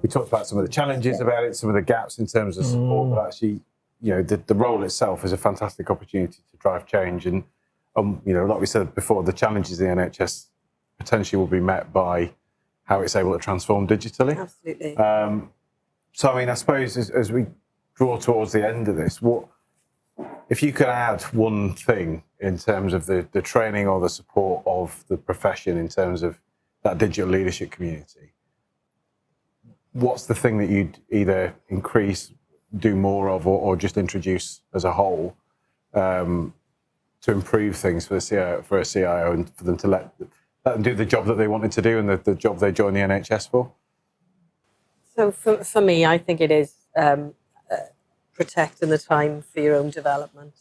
we talked about some of the challenges about it, some of the gaps in terms of support, but actually, the role itself is a fantastic opportunity to drive change. And, like we said before, the challenges in the NHS potentially will be met by how it's able to transform digitally. Absolutely. So, I suppose as we draw towards the end of this, if you could add one thing in terms of the training or the support of the profession in terms of that digital leadership community, what's the thing that you'd either increase, do more of, or just introduce as a whole to improve things for a CIO and for them to let them do the job that they wanted to do and the job they joined the NHS for? So for me, I think it is protecting the time for your own development,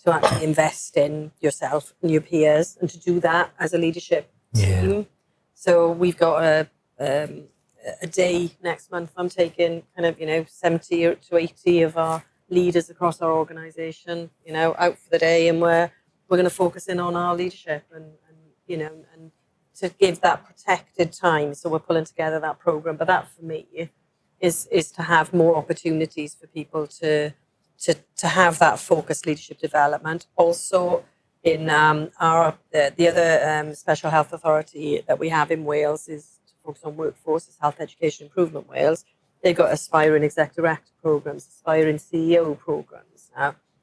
to actually invest in yourself and your peers, and to do that as a leadership team. So we've got a day next month. I'm taking 70 to 80 of our leaders across our organisation, out for the day, and we're going to focus in on our leadership and to give that protected time. So we're pulling together that programme. But that for me is to have more opportunities for people to have that focused leadership development. Also, in the other special health authority that we have in Wales is to focus on workforce, is Health Education Improvement Wales. They've got aspiring exec director programs, aspiring CEO programs.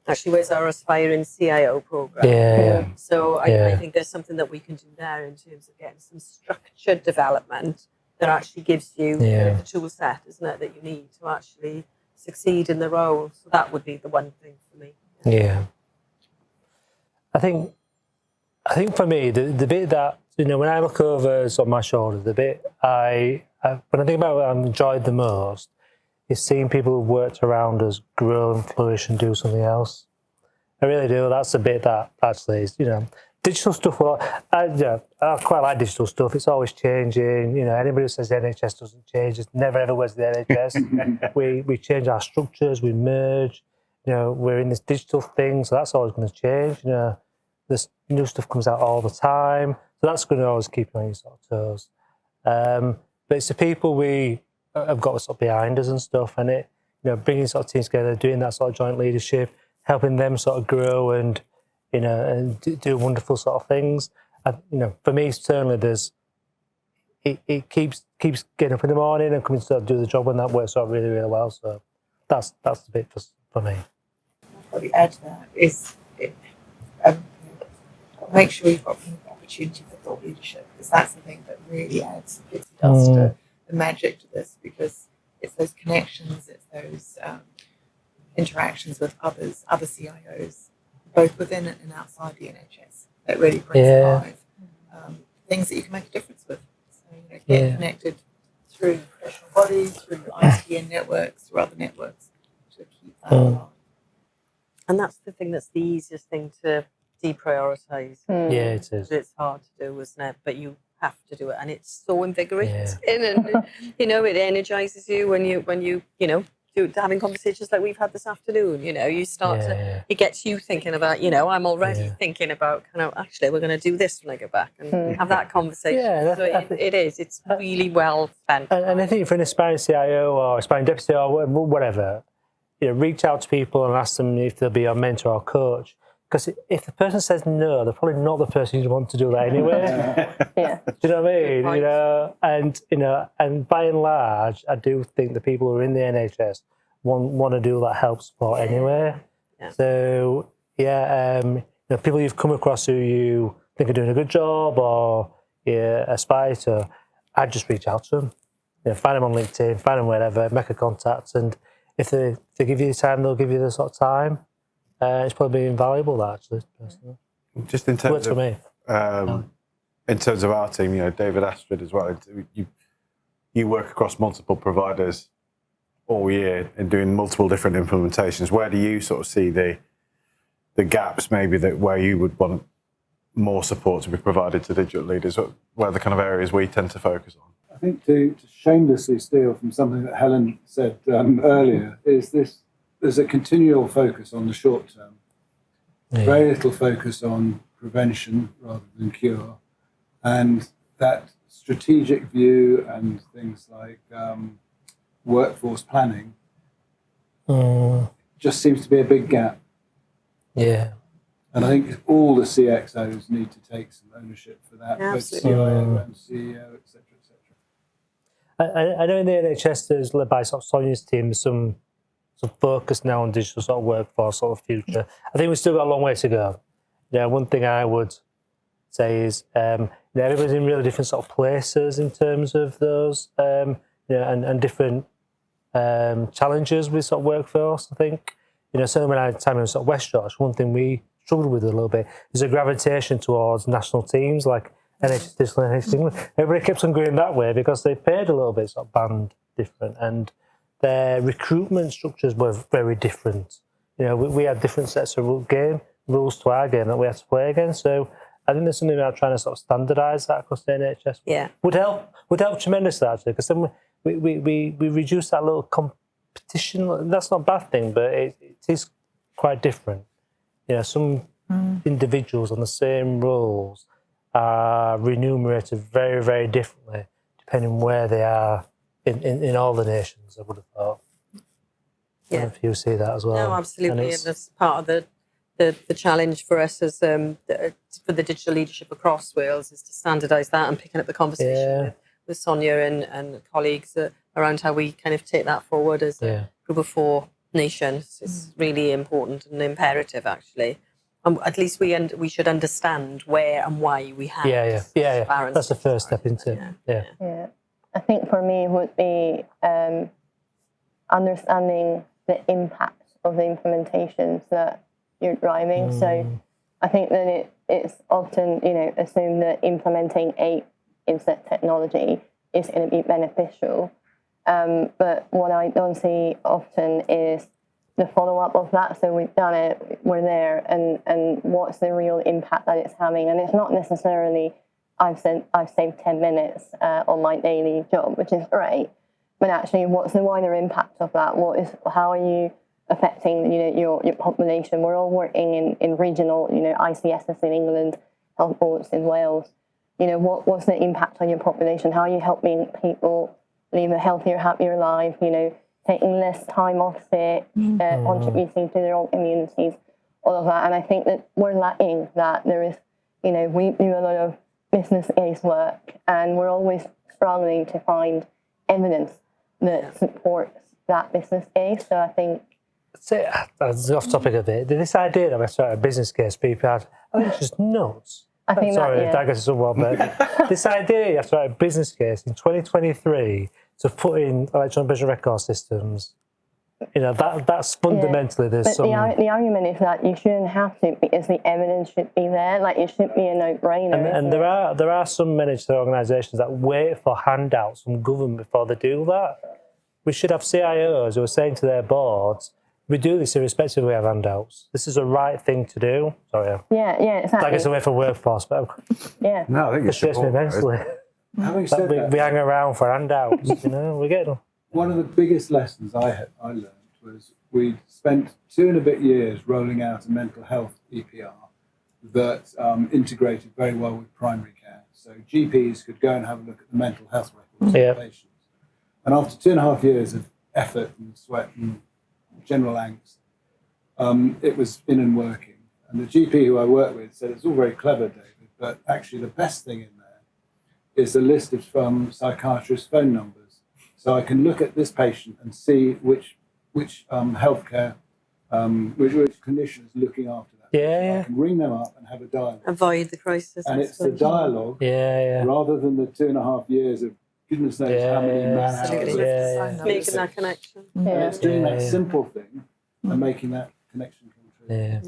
Actually, where's our aspiring CIO program? Yeah. So I think there's something that we can do there in terms of getting some structured development that actually gives you the tool set, isn't it, that you need to actually succeed in the role. So that would be the one thing for me. Yeah. I think for me, the bit that, when I look over on my shoulder, the bit when I think about what I've enjoyed the most is seeing people who've worked around us grow and flourish and do something else. I really do. That's the bit that actually is, digital stuff. Well, I quite like digital stuff. It's always changing. Anybody who says the NHS doesn't change, it's never ever was the NHS. we change our structures, we merge. We're in this digital thing, so that's always going to change. This new stuff comes out all the time, so that's going to always keep you on your sort of toes. But it's the people we have got sort of behind us and stuff, and it, bringing sort of teams together, doing that sort of joint leadership, helping them sort of grow and do wonderful sort of things. And, for me, certainly it keeps getting up in the morning and coming to sort of do the job, and that works out really, really well. So that's the bit for me. What we add to that is make sure you've got opportunity for thought leadership, because that's the thing that really adds to the magic to this, because it's those connections, it's those interactions with other CIOs, both within and outside the NHS, that really brings alive things that you can make a difference with. So, get connected through professional bodies, through ICN networks, through other networks, to keep that alive. And that's the thing that's the easiest thing to deprioritise. Yeah, it is. It's hard to do, isn't it? But you have to do it, and it's so invigorating, and it energises you when you having conversations like we've had this afternoon. You start to, it gets you thinking about, I'm already thinking about actually we're going to do this when I go back and have that conversation. Yeah, so it's really well spent. And I think for an aspiring CIO or aspiring deputy or whatever, reach out to people and ask them if they'll be your mentor or coach. Because if the person says no, they're probably not the person you want to do that anyway. Do you know what I mean? And by and large, I do think the people who are in the NHS want to do that help support anyway. Yeah. So people you've come across who you think are doing a good job or aspire to, I'd just reach out to them. Find them on LinkedIn, find them wherever, make a contact, and if they give you the time, they'll give you the sort of time. It's probably invaluable, that, actually, personally. Just in terms for me. In terms of our team, David Astrid as well, you work across multiple providers all year and doing multiple different implementations. Where do you sort of see the gaps, maybe, where you would want more support to be provided to digital leaders? What are the kind of areas we tend to focus on? I think to shamelessly steal from something that Helen said earlier, is there's a continual focus on the short term. Very little focus on prevention rather than cure. And that strategic view and things like workforce planning, just seems to be a big gap. Yeah. And I think all the CXOs need to take some ownership for that, both Absolutely. CIO and CEO, etc., etc. I know in the NHS there's led by sort of Sonia's team some focus now on digital sort of workforce sort of future. I think we've still got a long way to go. Yeah, one thing I would say is everybody's in really different sort of places in terms of those and different challenges with sort of workforce. I think certainly when I had time in sort of West Yorkshire, one thing we struggled with a little bit is a gravitation towards national teams like NHS Digital and NHS England. Everybody kept on going that way because they paid a little bit sort of band different, and their recruitment structures were very different. We had different sets of rules to our game that we had to play against. So I think there's something about trying to sort of standardise that across the NHS. Yeah, would help tremendously actually, because then we reduce that little competition. That's not a bad thing, but it is quite different. Some individuals on the same roles are remunerated very, very differently depending on where they are in all the nations, I would have thought. I don't know if you see that as well. No, absolutely. And that's part of the challenge for us as for the digital leadership across Wales is to standardise that and picking up the conversation with Sonia and colleagues around how we kind of take that forward as a group of 4 nations. It's really important and imperative, actually. At least we should understand where and why we have. Yeah. That's the first step into it. Yeah. I think for me it would be understanding the impact of the implementations that you're driving. So I think that it's often assumed that implementing a inset technology is going to be beneficial. But what I don't see often is the follow-up of that. So we've done it, we're there, and what's the real impact that it's having? And it's not necessarily I've saved 10 minutes on my daily job, which is great, but actually what's the wider impact of that? How are you affecting your population? We're all working in regional ICSs in England, health boards in Wales. What's the impact on your population? How are you helping people live a healthier, happier life? Taking less time off sick, contributing to their own communities, all of that. And I think that we're lacking that. There is, we do a lot of business case work, and we're always struggling to find evidence that supports that business case. So I think. So, that's off topic a bit. This idea that I started a business case, people had, I think it's just nuts. I think that goes somewhat, but this idea you have to write a business case in 2023 to put in electronic patient record systems, that's fundamentally there's but some. The argument is that you shouldn't have to because the evidence should be there. Like it should be a no-brainer. And there are some managed organisations that wait for handouts from government before they do that. We should have CIOs who are saying to their boards, we do this irrespective of we have handouts. This is the right thing to do. Sorry. Yeah, exactly. That gets away from workforce, but yeah. No, I think it's frustrates me immensely. Having said that, we hang around for handouts, we get them. one of the biggest lessons I learned was we spent 2 and a bit years rolling out a mental health EPR that integrated very well with primary care. So GPs could go and have a look at the mental health records of patients. And after 2.5 years of effort and sweat and general angst, it was in and working. And the GP who I work with said, it's all very clever, David, but actually the best thing in there is a list of psychiatrists' phone numbers. So I can look at this patient and see which healthcare, which clinician is looking after that. Yeah. I can ring them up and have a dialogue. Avoid the crisis. And it's the dialogue rather than the 2.5 years of goodness knows how many man hours. Making that connection. And it's doing that simple thing and making that connection come true. Yeah.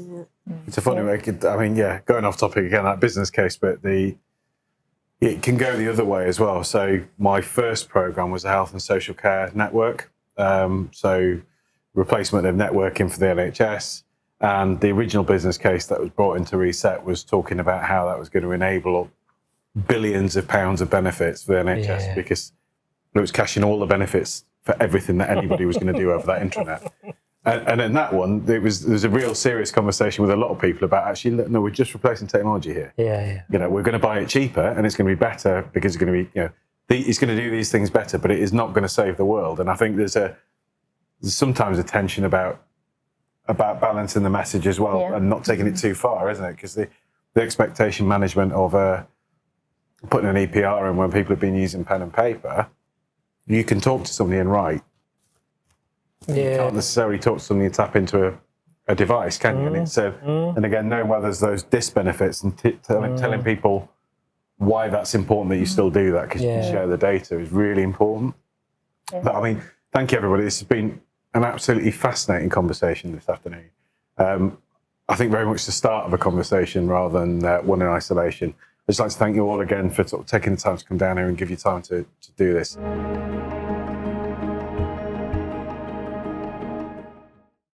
It's a funny way. Going off topic again, that business case, but it can go the other way as well. So my first programme was a health and social care network. So replacement of networking for the NHS. And the original business case that was brought into Reset was talking about how that was going to enable billions of pounds of benefits for the NHS because it was cashing all the benefits for everything that anybody was going to do over that intranet. And in that one, there was a real serious conversation with a lot of people about actually, no, we're just replacing technology here. Yeah. We're going to buy it cheaper and it's going to be better because it's going to be, it's going to do these things better, but it is not going to save the world. And I think there's sometimes a tension about balancing the message as well, and not taking it too far, isn't it? Because the expectation management of putting an EPR in when people have been using pen and paper, you can talk to somebody and write. You can't necessarily talk to somebody and tap into a device, can you? And again, knowing where there's those disbenefits and telling people why that's important that you still do that, because you can share the data, is really important. But I mean, thank you everybody. This has been an absolutely fascinating conversation this afternoon. I think very much the start of a conversation rather than one in isolation. I'd just like to thank you all again for sort of taking the time to come down here and give you time to do this.